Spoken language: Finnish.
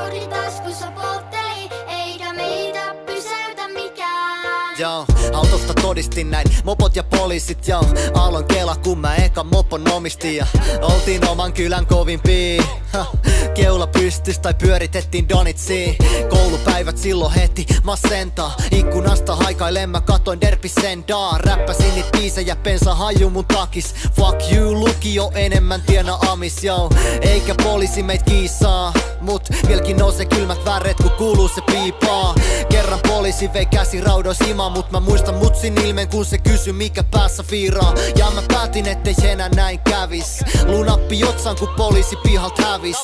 Korki taskussa poltteli, eikä meitä pysäytä mikään. Joo, autosta todistin näin mopot ja poliisit, joo. Aallon kela kun mä eka mopon omistin ja oltiin oman kylän kovimpia. Keula pystys tai pyöritettiin Donitsia. Koulupäivät silloin heti masentaa. Ikkunasta haikailen mä katoin Derpisendaa. Räppäsin niit biisejä, pensa haju mun takis. Fuck you, lukio enemmän tiena amis, joo. Eikä poliisi meit kiisaa, mut vieläkin nousee kylmät väret kun kuuluu se piipaa. Kerran poliisi vei käsi raudois himaan, mut mä muistan mutsin ilmeen kun se kysy mikä päässä fiiraa. Ja mä päätin ettei enää näin kävis. Lunappi jotsan kun poliisi pihalt hävis.